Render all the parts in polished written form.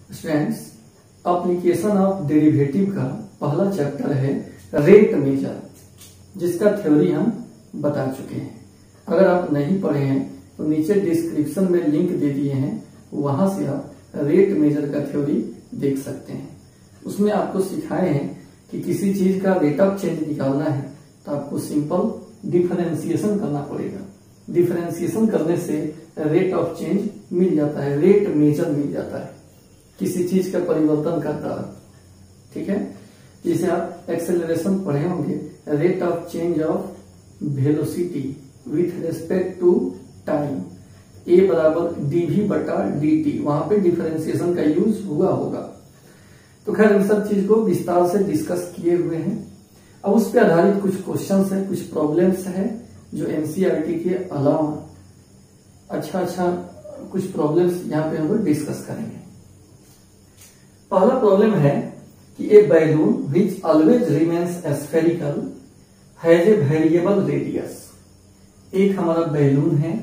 Students, application of derivative का पहला chapter है रेट मेजर, जिसका थ्योरी हम बता चुके हैं। अगर आप नहीं पढ़े हैं तो नीचे डिस्क्रिप्शन में लिंक दे दिए हैं, वहां से आप रेट मेजर का थ्योरी देख सकते हैं। उसमें आपको सिखाए हैं कि किसी चीज का रेट ऑफ चेंज निकालना है तो आपको सिंपल डिफरेंशिएशन करना पड़ेगा। डिफरेंशिएशन करने से रेट ऑफ चेंज मिल जाता है, रेट मेजर मिल जाता है किसी चीज का परिवर्तन का दर। ठीक है, जैसे आप एक्सेलरेशन पढ़े होंगे, rate of change of velocity with respect to time, A बराबर dv बटा dt, वहां पे डिफरेंशिएशन का यूज हुआ होगा। तो खैर इन सब चीज को विस्तार से डिस्कस किए हुए हैं। अब उस पर आधारित कुछ क्वेश्चंस है, कुछ प्रॉब्लम्स है जो एनसीईआरटी के अलावा अच्छा कुछ प्रॉब्लम्स यहाँ पे हम लोग डिस्कस करेंगे। पहला प्रॉब्लम है कि a balloon which always remains spherical has a variable radius. एक हमारा बैलून है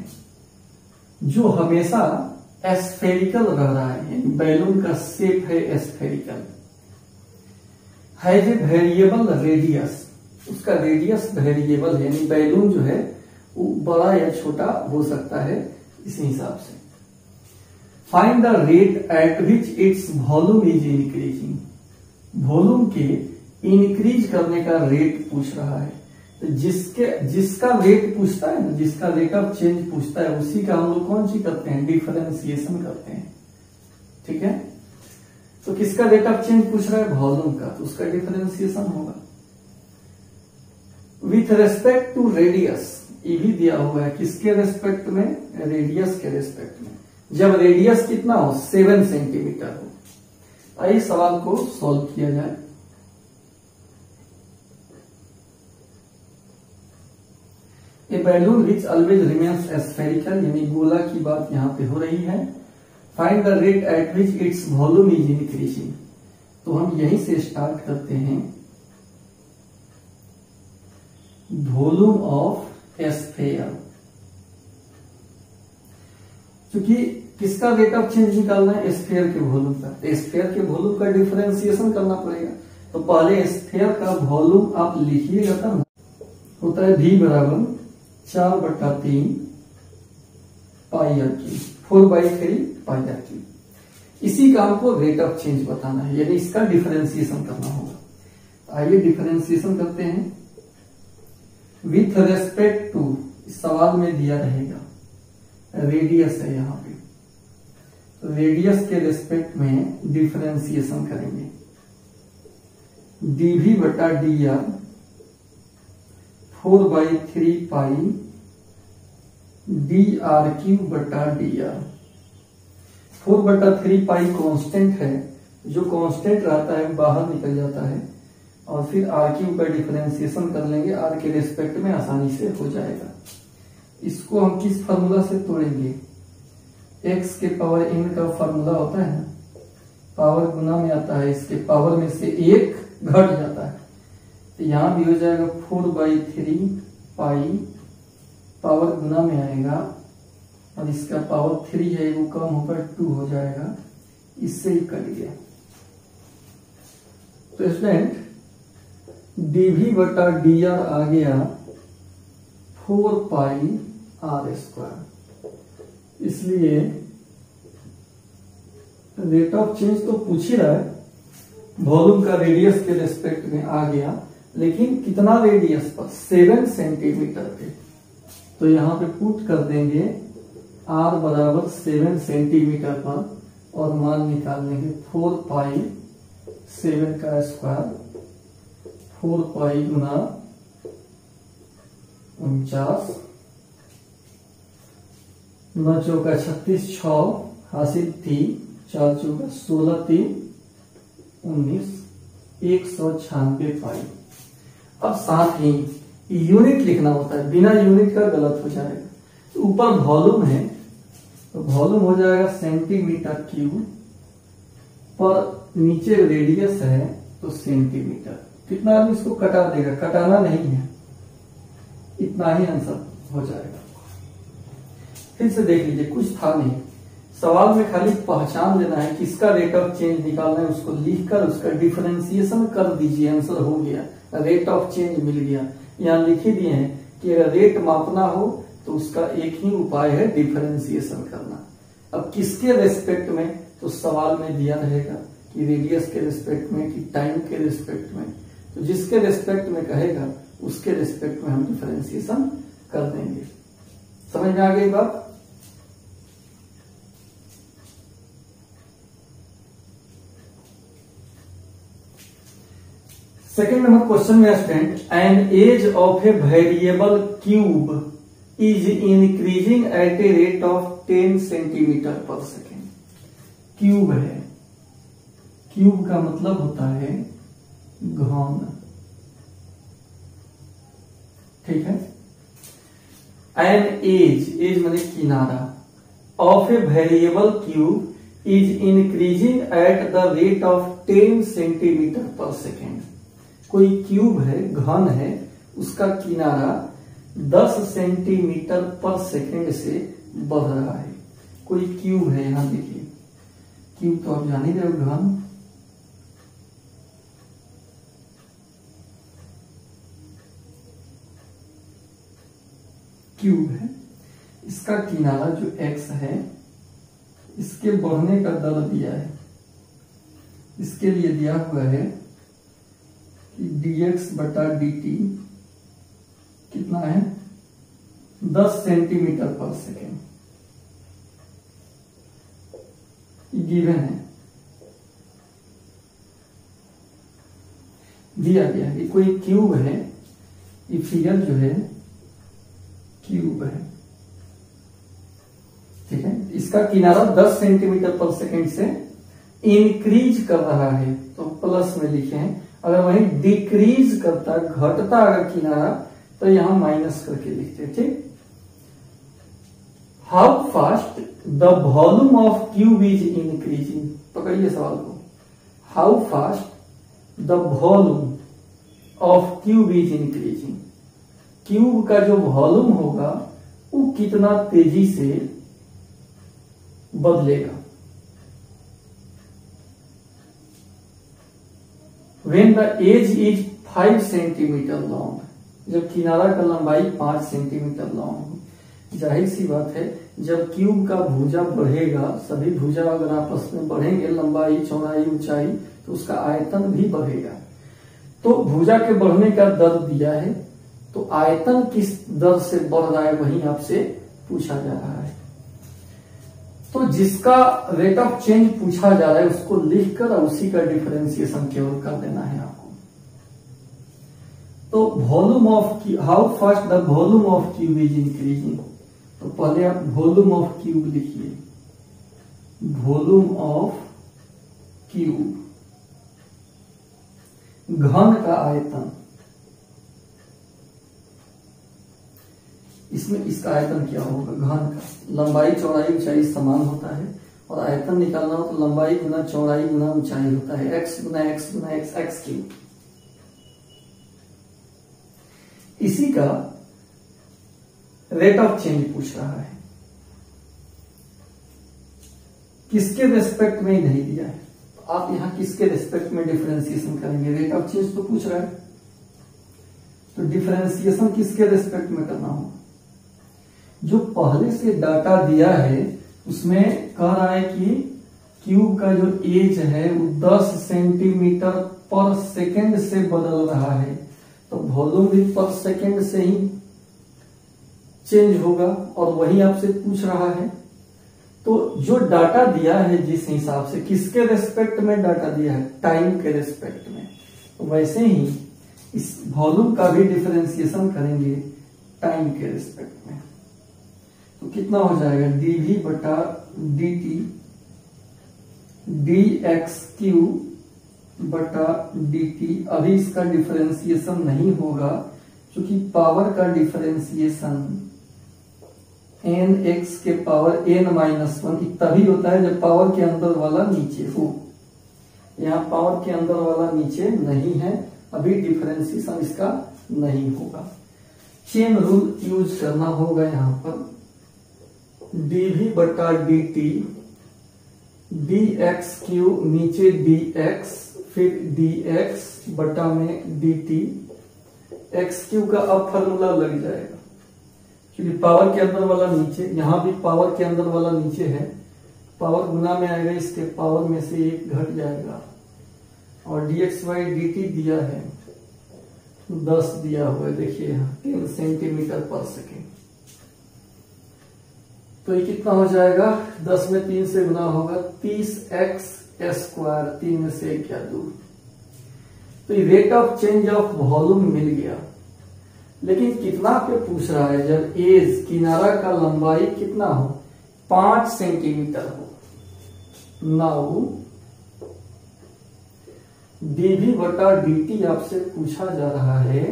जो हमेशा स्फेरिकल रह रहा है, यानी बैलून का शेप है spherical. Has a variable radius, उसका रेडियस वेरिएबल है, यानी बैलून जो है वो बड़ा या छोटा हो सकता है इस हिसाब से। Find the rate at which its volume is increasing. Volume के इंक्रीज करने का रेट पूछ रहा है। तो जिसका रेट पूछता है ना, जिसका रेट ऑफ चेंज पूछता है, उसी का हम लोग कौन सी करते हैं, डिफरेंशिएशन करते हैं। ठीक है, तो किसका रेट ऑफ चेंज पूछ रहा है, वॉल्यूम का, तो उसका डिफरेंशिएशन होगा। विथ रेस्पेक्ट टू रेडियस, ये भी दिया हुआ है, किसके रेस्पेक्ट में, रेडियस के रेस्पेक्ट में। जब रेडियस कितना हो, 7 सेंटीमीटर हो। आइए सवाल को सॉल्व किया जाए। A balloon which always remains spherical, यानी गोला की बात यहां पे हो रही है। Find the rate at which its volume is increasing. तो हम यहीं से स्टार्ट करते हैं। वॉल्यूम ऑफ स्फेयर, क्योंकि किसका रेट ऑफ चेंज निकालना है, स्फेयर के वॉल्यूम का। स्फेयर के वॉल्यूम का डिफरेंशिएशन करना पड़ेगा। तो पहले स्फेयर का वॉल्यूम आप लिखिएगा तब होता है v बराबर 4/3 pi R cube, 4/3 pi R cube. इसी काम को रेट ऑफ चेंज बताना है, यानी इसका डिफरेंशिएशन करना होगा। आइए डिफरेंशिएशन करते हैं। विथ रेस्पेक्ट टू, इस सवाल में दिया रहेगा, रेडियस है यहाँ पे, तो रेडियस के रेस्पेक्ट में डिफरेंशिएशन करेंगे। dv बटा dr 4/3 पाई dr³ बटा dr। 4/3 पाई कांस्टेंट है, जो कांस्टेंट रहता है बाहर निकल जाता है, और फिर r³ का डिफरेंशिएशन कर लेंगे, r के रेस्पेक्ट में आसानी से हो जाएगा। इसको हम किस फार्मूला से तोड़ेंगे, x के पावर n का फार्मूला होता है ना, पावर गुना में आता है, इसके पावर में से 1 घट जाता है, तो यहां भी हो जाएगा 4/3 पाई, पावर गुना में आएगा, और इसका पावर 3 है वो कम होकर 2 हो जाएगा, इससे ही कट गया। तो स्टूडेंट dv बटा dr आ गया 4 पाई r²। इसलिए रेट ऑफ चेंज तो पूछ ही रहा है, वॉल्यूम का रेडियस के रेस्पेक्ट में आ गया, लेकिन कितना रेडियस पर, 7 सेंटीमीटर पे। तो यहां पे पुट कर देंगे r बराबर 7 सेंटीमीटर पर, और मान निकाल लेंगे 4 पाई 7 का स्क्वायर, 4 पाई गुना 49, 9 चौका 36, 6 हासिल 3, 4 चौका 16, 3 19, 196 पाई। अब साथ ही यूनिट लिखना होता है, बिना यूनिट का गलत हो जाएगा। तो ऊपर वॉल्यूम है, तो वॉल्यूम हो जाएगा सेंटीमीटर क्यूब, पर नीचे रेडियस है तो सेंटीमीटर। कितना आदमी इसको कटा देगा, कटाना नहीं है, इतना ही आंसर हो जाएगा। फिर से देख लीजिए, कुछ था नहीं, सवाल में खाली पहचान लेना है, किसका रेट ऑफ चेंज निकालना है, उसको लिखकर उसका डिफरेंशिएशन कर दीजिए, आंसर हो गया, रेट ऑफ चेंज मिल गया। यहाँ लिख ही दिए हैं कि अगर रेट मापना हो तो उसका एक ही उपाय है, डिफरेंशिएशन करना। अब किसके रेस्पेक्ट में, तो सवाल में दिया रहेगा कि रेडियस के रेस्पेक्ट में कि टाइम के रेस्पेक्ट में, तो जिसके रेस्पेक्ट में कहेगा उसके रेस्पेक्ट में हम डिफरेंशिएशन कर देंगे। समझ में आ गई बात? सेकेंड नंबर क्वेश्चन में student, an edge of a variable cube is increasing at a rate of 10 centimetre per second. Cube है, क्यूब का मतलब होता है घन, ठीक है। एन एज माने किनारा, of a variable cube is increasing at the rate of 10 centimetre per second. कोई क्यूब है, घन है, उसका किनारा 10 सेंटीमीटर पर सेकेंड से बढ़ रहा है। कोई क्यूब है, यहां देखिए, क्यूब तो आप जान ही रहे हो, घन। क्यूब है, इसका किनारा जो x है, इसके बढ़ने का दर दिया है। इसके लिए दिया हुआ है कि dx बटा dt कितना है, 10 सेंटीमीटर पर सेकेंड, गिवन है, दिया गया है। कोई क्यूब है, ये फिगर जो है क्यूब है, ठीक है। इसका किनारा 10 सेंटीमीटर पर सेकेंड से इंक्रीज कर रहा है, तो प्लस में लिखे हैं। अगर वहीं डिक्रीज करता, घटता अगर किनारा, तो यहां माइनस करके लिखते, ठीक। How fast the volume of cube is increasing, पकड़िए सवाल को। How fast the volume of cube is increasing, cube का जो वॉल्यूम होगा वो कितना तेजी से बदलेगा। When the edge is 5 centimetre long, जब किनारा का लंबाई 5 सेंटीमीटर लॉन्ग, जाहिर सी बात है जब क्यूब का भुजा बढ़ेगा, सभी भुजा अगर आपस में बढ़ेंगे, लंबाई, चौड़ाई, ऊंचाई, तो उसका आयतन भी बढ़ेगा। तो भुजा के बढ़ने का दर दिया है, तो आयतन किस दर से बढ़ रहा है वही आपसे पूछा जा रहा है। तो जिसका रेट ऑफ चेंज पूछा जा रहा है उसको लिखकर उसी का डिफरेंशिएशन केवल कर देना है आपको। तो volume of, how fast the volume of cube is increasing, तो पहले आप वॉल्यूम ऑफ क्यूब लिखिए, वॉल्यूम ऑफ क्यूब, घन का आयतन, इसमें इसका आयतन क्या होगा, घन का, लंबाई चौड़ाई ऊंचाई समान होता है, और आयतन निकालना हो तो लंबाई गुना चौड़ाई गुना ऊंचाई होता है, x गुना x गुना x, x क्यूब। इसी का रेट ऑफ चेंज पूछ रहा है, किसके रेस्पेक्ट में ही नहीं दिया है, तो आप यहां किसके रेस्पेक्ट में डिफरेंशिएशन करेंगे, रेट ऑफ चेंज तो पूछ रहा है, तो डिफरेंशिएशन किसके रेस्पेक्ट में करना हो। जो पहले से डाटा दिया है उसमें कह रहा है कि क्यूब का जो एज है वो 10 सेंटीमीटर पर सेकेंड से बदल रहा है, तो वॉल्यूम भी पर सेकेंड से ही चेंज होगा, और वही आपसे पूछ रहा है। तो जो डाटा दिया है जिस हिसाब से, किसके रेस्पेक्ट में डाटा दिया है, टाइम के रेस्पेक्ट में, तो वैसे ही इस वॉल्यूम का भी डिफरेंशिएशन करेंगे टाइम के रेस्पेक्ट में। तो कितना हो जाएगा, dv बटा dt dx क्यूब बटा dt। अभी इसका डिफरेंशिएशन नहीं होगा क्योंकि पावर का डिफरेंशिएशन nx के पावर n-1 तभी होता है जब पावर के अंदर वाला नीचे हो। यहाँ पावर के अंदर वाला नीचे नहीं है, अभी डिफरेंशिएशन इसका नहीं होगा। चेन रूल यूज करना होगा यहाँ पर, dv बटा dt डी एक्स क्यू नीचे डी एक्स, फिर डी एक्स बटा में डी टी। एक्स क्यू का अब फॉर्मूला लग जाएगा क्योंकि पावर के अंदर वाला नीचे, यहां भी पावर के अंदर वाला नीचे है, पावर गुना में आएगा, इसके पावर में से एक घट जाएगा। और d x y d t दिया है 10 दिया हुआ है, देखिए यहाँ 10 सेंटीमीटर पर सेकेंड। तो ये कितना हो जाएगा, 10 में 3 से गुना होगा 30x स्क्वायर, 3 में से 1 क्या दूर। तो ये rate of change of volume मिल गया, लेकिन कितना पे पूछ रहा है, जब एज किनारा का लंबाई कितना हो, 5 सेंटीमीटर हो। नाउ डीवी बटा dt आपसे पूछा जा रहा है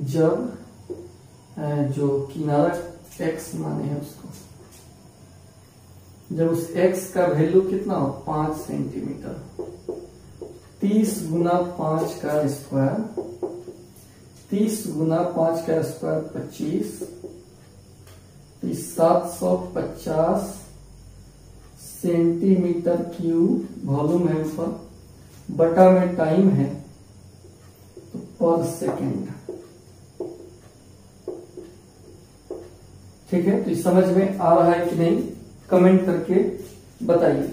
जब जो किनारा x माने है उसको, जब उस x का वैल्यू कितना हो, 5 सेंटीमीटर। 30 गुना 5 का स्क्वायर, 30 गुना 5 का स्क्वायर 25, 750 सेंटीमीटर क्यूब वॉल्यूम है ऊपर, बटा में टाइम है तो पर सेकेंड। ठीक है, तो इस समझ में आ रहा है कि नहीं, कमेंट करके बताइए।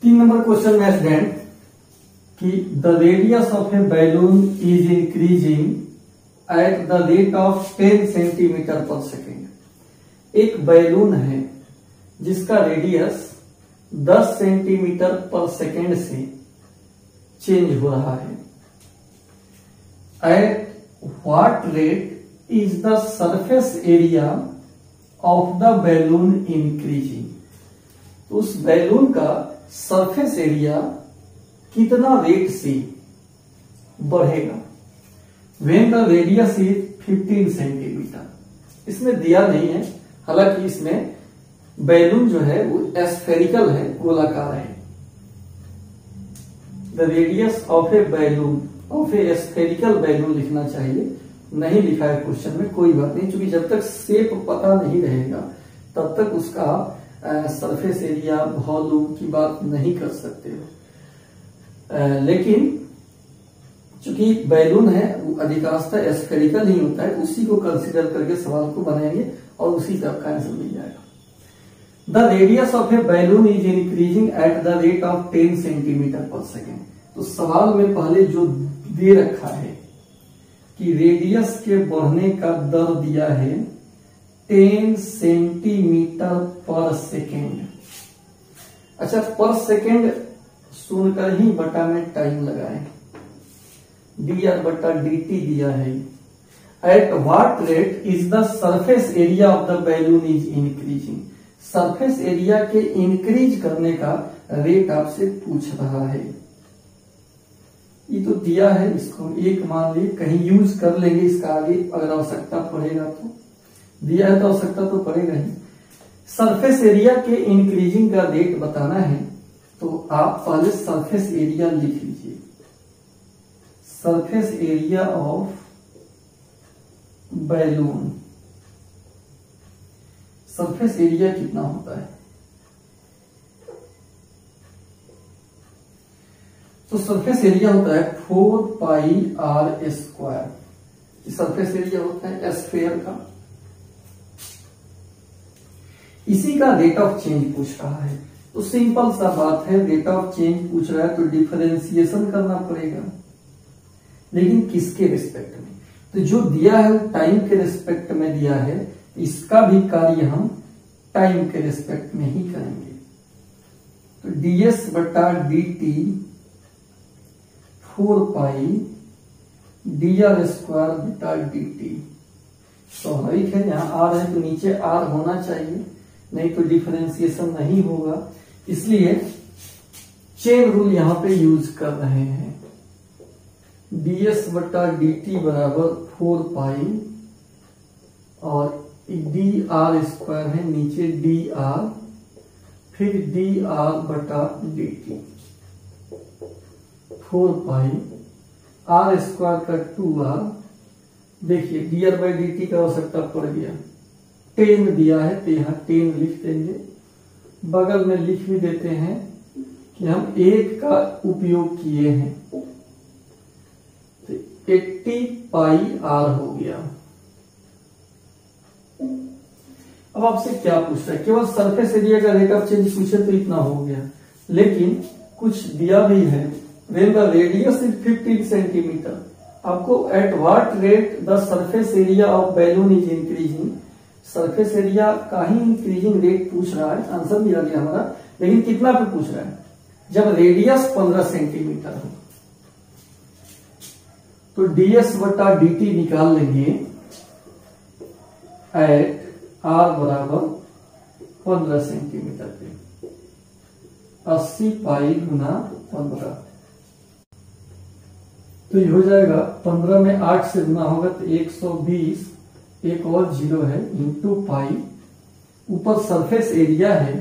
तीन नंबर क्वेश्चन में स्टूडेंट कि the radius of a balloon is increasing at the rate of 10 centimetre per second. एक बैलून है जिसका रेडियस 10 सेंटीमीटर पर सेकेंड से चेंज हो रहा है। Eight what rate is the surface area of the balloon increasing. तो उस balloon का सरफेस एरिया कितना रेट से बढ़ेगा। When the radius is 15 centimetre, इसमें दिया नहीं है, हालांकि इसमें बैलून जो है वो एस्फेरिकल है, गोलाकार है। The radius of a balloon, of a spherical balloon लिखना चाहिए, नहीं लिखा है क्वेश्चन में, कोई बात नहीं, क्योंकि जब तक शेप पता नहीं रहेगा तब तक उसका सरफेस एरिया वॉल्यूम की बात नहीं कर सकते हो। लेकिन चूंकि बैलून है वो अधिकांशतः एस्फेरिकल ही होता है, उसी को कंसीडर करके सवाल को बनाएंगे और उसी का आपका आंसर मिल जाएगा। The radius of a balloon is increasing at the rate of 10 centimetre per second. तो सवाल में पहले जो दे रखा है कि रेडियस के बढ़ने का दर दिया है 10 सेंटीमीटर पर सेकेंड। अच्छा, पर सेकेंड सुनकर ही बटा में टाइम लगाएं, dr बटा dt दिया है। Eight what rate is the surface area of the balloon is increasing. Surface area के इंक्रीज करने का रेट आपसे पूछ रहा है। ये तो दिया है, इसको एक मान ली, कहीं यूज कर लेंगे इसका आगे अगर आवश्यकता पड़ेगा तो, दिया है तो आवश्यकता तो पड़ेगा ही। सरफेस एरिया के इंक्रीजिंग का रेट बताना है तो आप पहले सरफेस एरिया लिख लीजिए। Surface area of balloon, surface area कितना होता है, तो सरफेस एरिया होता है 4 पाई आर स्क्वायर। सरफेस एरिया होता है स्फीयर का, इसी का रेट ऑफ चेंज पूछ रहा है। तो सिंपल सा बात है, रेट ऑफ चेंज पूछ रहा है तो डिफरेंशिएशन करना पड़ेगा, लेकिन किसके रिस्पेक्ट में। तो जो दिया है वो टाइम के रिस्पेक्ट में दिया है, इसका भी कार्य हम टाइम के रिस्पेक्ट में ही करेंगे। तो ds बटा dt 4 पाई dr स्क्वायर बटा dt। स्वाभाविक है, यहाँ r है तो नीचे r होना चाहिए, नहीं तो डिफरेंशिएशन नहीं होगा, इसलिए चेन रूल यहां पे यूज कर रहे हैं। ds बटा dt बराबर 4 पाई और dr स्क्वायर है नीचे dr, फिर dr बटा dt 4 पाई r स्क्वायर का 2r देखिए dr/dt का आवश्यकता पड़ गया, 10 दिया है तो यहाँ 10 लिख देंगे। बगल में लिख भी देते हैं कि हम 8 का उपयोग किए हैं, तो 80 पाई r हो गया। अब आपसे क्या पूछता है, केवल सरफेस एरिया का रेट ऑफ चेंज पूछे तो इतना हो गया, लेकिन कुछ दिया भी है। When the radius is 15 centimetre, आपको at what rate the surface area of balloon is increasing, surface area का ही इंक्रीजिंग रेट पूछ रहा है, आंसर दिया गया हमारा, लेकिन कितना पे पूछ रहा है, जब रेडियस 15 सेंटीमीटर हो। तो ds बटा dt निकाल लेंगे एट r बराबर 15 सेंटीमीटर पे, 80 पाई गुना 15, तो ये हो जाएगा 15 में 8 से गुना होगा तो 120, एक और 0 है, इंटू पाई, ऊपर सरफेस एरिया है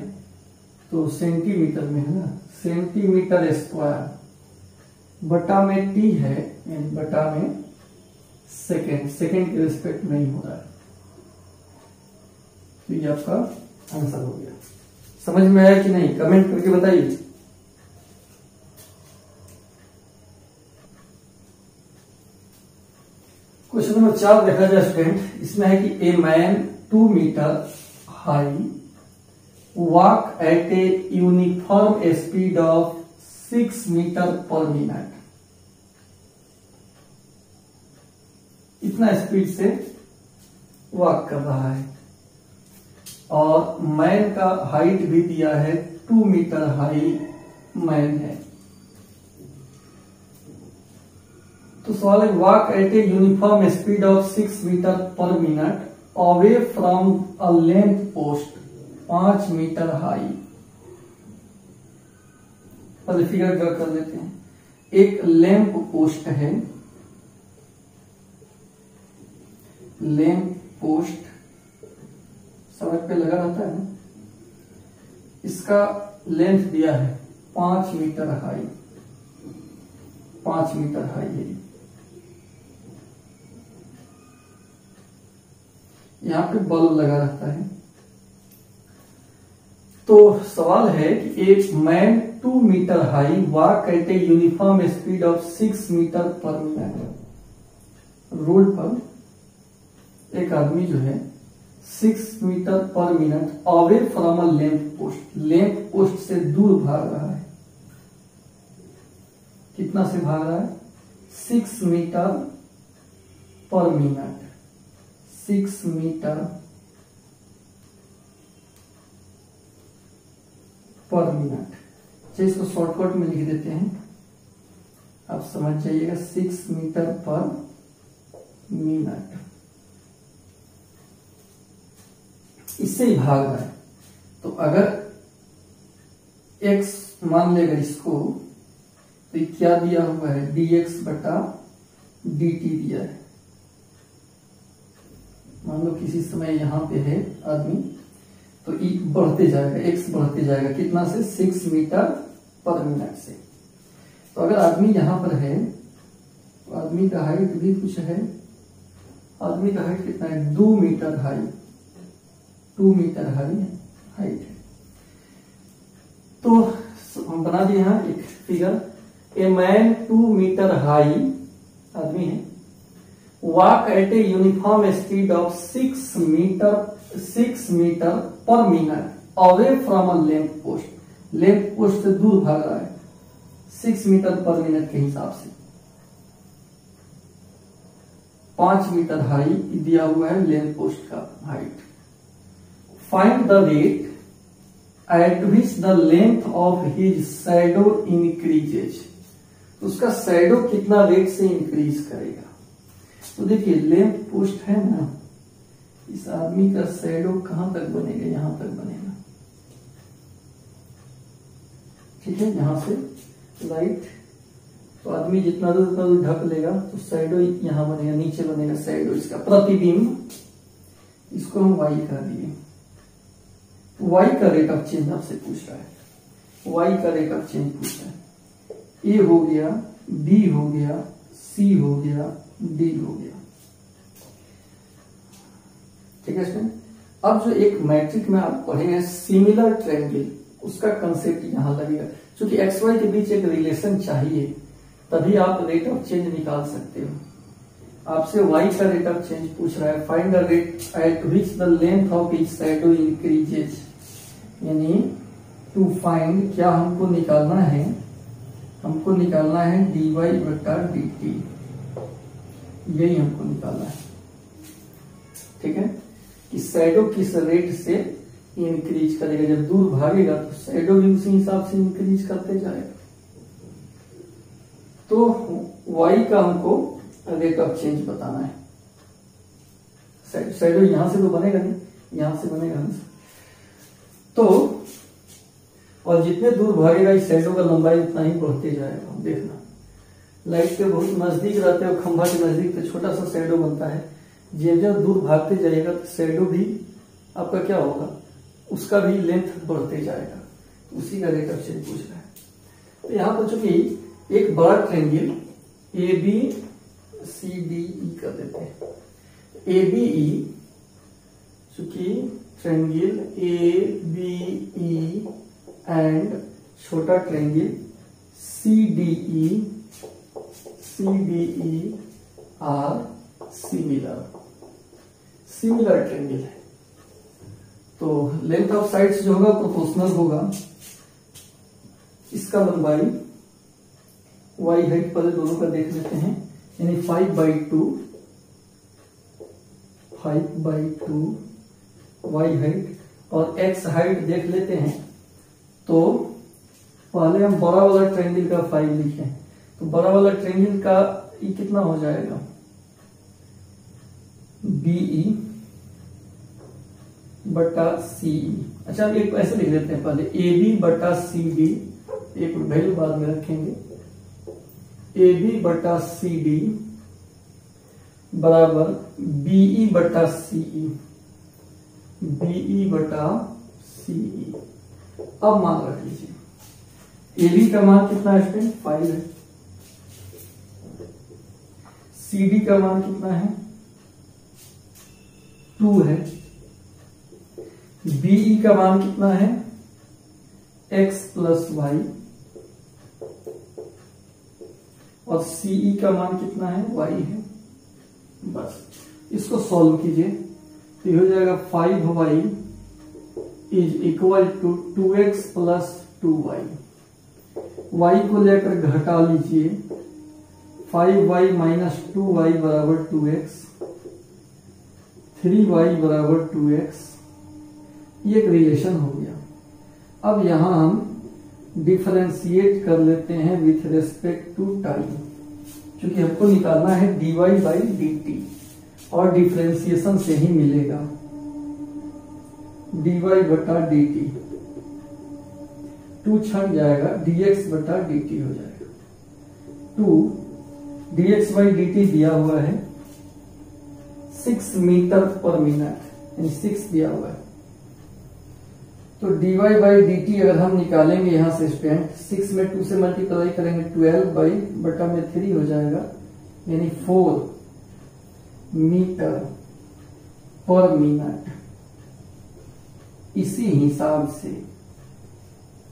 तो सेंटीमीटर में है ना, सेंटीमीटर स्क्वायर, बटा में t है यानी बटा में सेकेंड, सेकेंड के रिस्पेक्ट नहीं हो रहा है, तो ये आपका आंसर हो गया। समझ में आया कि नहीं, कमेंट करके बताइए। क्वेश्चन नंबर 4 देखा जाए स्टूडेंट, इसमें है कि a man 2 metre high walk at a uniform speed of 6 metre per minute, इतना स्पीड से वॉक कर रहा है, और मैन का हाइट भी दिया है 2 मीटर हाई मैन है। तो सवाल है walk at a uniform speed of 6 metre per minute away from a length post 5 metre high. पहले फिगर ड्रा कर लेते हैं। एक लैंप पोस्ट है, लैंप पोस्ट सड़क पे लगा रहता है ना, इसका लेंथ दिया है 5 मीटर हाई, 5 मीटर हाई है। यहां पे बल्ब लगा रहता है। तो सवाल है कि एक man 2 metre high walk at a uniform speed of 6 metre per minute, road पर एक आदमी जो है 6 metre per minute away from a lamp post, lamp post से दूर भाग रहा है। कितना से भाग रहा है? 6 metre per minute, 6 metre per minute. चलिए इसको शॉर्टकट में लिख देते हैं, आप समझ जाइएगा। 6 मीटर पर मिनट, इससे ही भाग रहा है। तो अगर x मान लेगा इसको, तो ये क्या दिया हुआ है? dx बटा dt दिया है। मान लो किसी समय यहां पे है आदमी, तो ई बढ़ते जाएगा, x बढ़ते जाएगा, कितना से? 6 मीटर पर मिनट से। तो अगर आदमी यहां पर है तो आदमी का हाइट भी कुछ है। आदमी का हाइट कितना है? 2 metre high, 2 metre high height है। तो हम बना दिए यहां एक figure. A man 2 metre high आदमी है, walk at a uniform speed of 6 metre per minute away from a lamp post, lamp post से दूर भाग रहा है 6 मीटर पर मिनट के हिसाब से। 5 मीटर हाई दिया हुआ है लैंप पोस्ट का height. Find the rate at which the length of his shadow increases, उसका शैडो कितना रेट से इंक्रीज करेगा। तो देखिए लैंप पोस्ट है ना, इस आदमी का शैडो कहां तक बनेगा? यहां तक बनेगा, ठीक है। यहां से लाइट, तो आदमी जितना दूर ढक लेगा तो शैडो यहां बनेगा, नीचे बनेगा शैडो, इसका प्रतिबिंब। इसको हम वाई कह दिए। वाई का रेट ऑफ चेंज आपसे पूछ रहा है, वाई का रेट ऑफ चेंज पूछ रहा है। ए हो गया, बी हो गया, सी हो गया, डी हो गया। ठीक है स्टूडेंट। अब जो एक मैट्रिक में आप पढ़े हैं सिमिलर ट्रायंगल, उसका कंसेप्ट यहाँ लगेगा। क्योंकि एक्स वाई के बीच एक रिलेशन चाहिए, तभी आप रेट ऑफ चेंज निकाल सकते हो। आपसे y का रेट ऑफ चेंज पूछ रहा है, find the rate at which the length of each shadow increases, यानी टू फाइंड, क्या हमको निकालना है, हमको निकालना है dy बटा dt, यही हमको निकालना है। ठीक है, कि शैडो किस रेट से इंक्रीज करेगा, जब दूर भागेगा तो शैडो भी उसी हिसाब से इंक्रीज करते जाएगा। तो y का हमको रेट ऑफ चेंज बताना है। शैडो यहां से तो बनेगा नहीं, यहां से बनेगा नहीं। तो और जितने दूर भागेगा इस शैडो का लंबाई उतना ही बढ़ते जाएगा। देखना, लाइट के बहुत नजदीक रहते हैं, खंभा के नजदीक तो छोटा सा शैडो बनता है, जब जब दूर भागते जाएगा तो शैडो भी आपका क्या होगा, उसका भी लेंथ बढ़ते जाएगा। उसी का रेट ऑफ चेंज पूछ रहा है। तो यहाँ पर चूंकि एक बड़ा triangle A B C D E कर देते हैं, ए बी ई, चूंकि triangle A B E and छोटा triangle C D E are similar triangle है। तो लेंथ ऑफ साइड्स जो होगा प्रोपोर्शनल होगा, इसका लंबाई y हाइट पहले दोनों का देख लेते हैं, यानी 5/2 y हाइट और x हाइट देख लेते हैं। तो पहले हम बड़ा वाला ट्रायंगल का 5 लिखें, तो बड़ा वाला ट्रायंगल का ये कितना हो जाएगा, BE बटा CE। अच्छा, हम एक ऐसे लिख लेते हैं, पहले AB बटा CD, एक वैल्यू बाद में रखेंगे, AB बटा CD बराबर BE बटा CE, BE बटा CE। अब मान रख लीजिए, AB का मान कितना है स्टूडेंट, 5 है, CD का मान कितना है, 2 है, BE का मान कितना है, x प्लस y, और CE का मान कितना है, y है। बस इसको सॉल्व कीजिए तो हो जाएगा 5y is equal to 2x plus 2y। y को लेकर घटा लीजिए, 5y माइनस 2y बराबर 2x, 3y बराबर 2x, ये एक रिलेशन हो गया। अब यहां हम डिफरेंशिएट कर लेते हैं विथ रेस्पेक्ट टू टाइम, क्योंकि हमको निकालना है dy बाई dt, और डिफरेंशिएशन से ही मिलेगा dy बटा dt, 2 छट जाएगा, dx बटा dt हो जाएगा। 2 dx बाई dt दिया हुआ है 6 मीटर पर मिनट, यानी 6 दिया हुआ है। तो dy बाई dt अगर हम निकालेंगे यहां से स्टूडेंट, 6 में 2 से मल्टीप्लाई करेंगे, 12 बाई बटा में 3 हो जाएगा, यानी 4 मीटर पर मिनट। इसी हिसाब से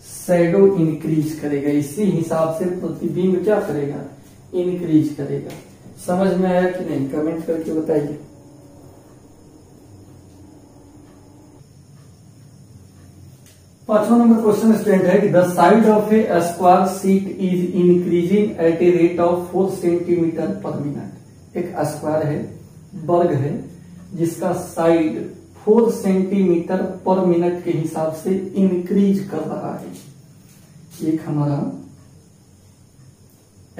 शैडो इंक्रीज करेगा, इसी हिसाब से प्रतिबिंब क्या करेगा, इंक्रीज करेगा। समझ में आया कि नहीं, कमेंट करके बताइए। पांचवा नंबर क्वेश्चन स्टूडेंट है कि the side of A square sheet is increasing at a rate of 4 centimetre पर मिनट। एक स्क्वायर है, वर्ग है, जिसका साइड 4 सेंटीमीटर पर मिनट के हिसाब से इंक्रीज कर रहा है। एक हमारा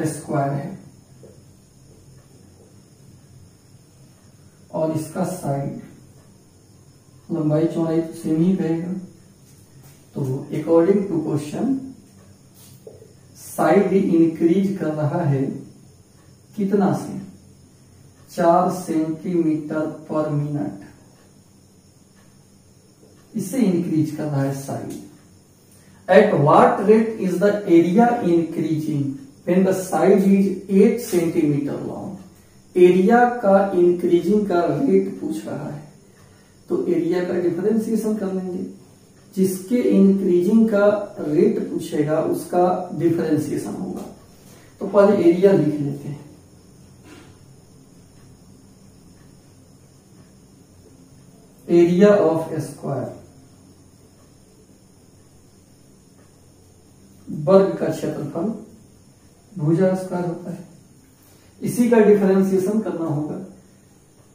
स्क्वायर है और इसका साइड, लंबाई चौड़ाई तो सेम ही रहेगा। तो according to question side increase कर रहा है कितना से, 4 सेंटीमीटर पर मिनट, इससे इंक्रीज कर रहा है side. Eight what rate is the area increasing when the side is 8 centimetre long. Area का इंक्रीजिंग का रेट पूछ रहा है। तो एरिया का डिफरेंशिएशन कर लेंगे। जिसके इंक्रीजिंग का रेट पूछेगा उसका डिफरेंशिएशन होगा। तो पहले एरिया लिख लेते हैं। एरिया ऑफ स्क्वायर, वर्ग का क्षेत्रफल, भुजा स्क्वायर होता है। इसी का डिफरेंशिएशन करना होगा।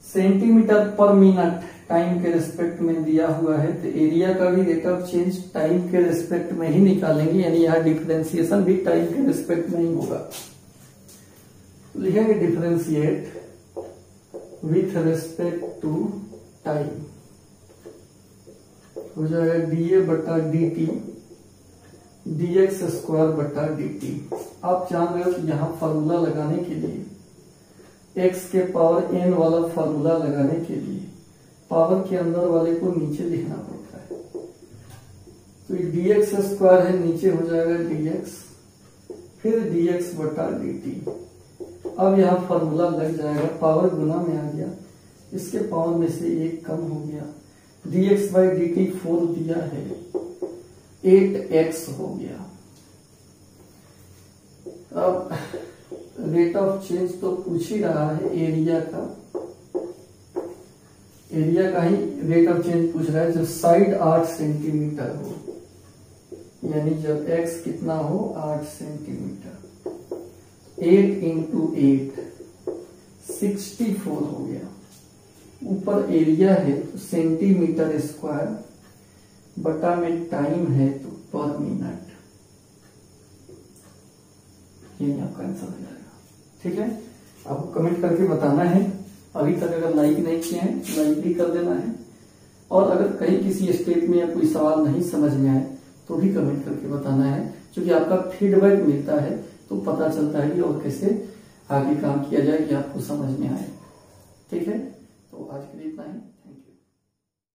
सेंटीमीटर पर मिनट टाइम के रिस्पेक्ट में दिया हुआ है, तो एरिया का भी रेट ऑफ चेंज टाइम के रिस्पेक्ट में ही निकालेंगे, यानी यहाँ डिफरेंशिएशन भी टाइम के रिस्पेक्ट में ही होगा। लिखेंगे differentiate with respect to time, हो जाएगा dA बटा dt dx स्क्वायर बटा dt। आप जान रहे हो कि यहाँ फार्मूला लगाने के लिए, x के पावर n वाला फार्मूला लगाने के लिए पावर के अंदर वाले को नीचे लिखना पड़ता है। तो dx स्क्वायर है, नीचे हो जाएगा dx, फिर dx बटा dt। अब यहाँ फार्मूला लग जाएगा, पावर गुना में आ गया, इसके पावर में से एक कम हो गया, dx बाई dt 4 दिया है, 8x हो गया। अब रेट ऑफ चेंज तो पूछ ही रहा है, एरिया का ही रेट ऑफ चेंज पूछ रहा है। जब साइड 8 सेंटीमीटर हो, यानी जब x कितना हो 8 सेंटीमीटर, 8 इंटू 8 64 हो गया। ऊपर एरिया है तो सेंटीमीटर स्क्वायर बटा में टाइम है तो पर मिनट, ये आपका आंसर हो जाएगा। ठीक है, आपको कमेंट करके बताना है। अभी तक अगर लाइक नहीं किए हैं तो लाइक भी कर देना है, और अगर कहीं किसी स्टेप में या कोई सवाल नहीं समझ में आए तो भी कमेंट करके बताना है, क्योंकि आपका फीडबैक मिलता है तो पता चलता है कि और कैसे आगे काम किया जाए कि आपको समझ में आए। ठीक है, तो आज के लिए इतना ही। Thank you.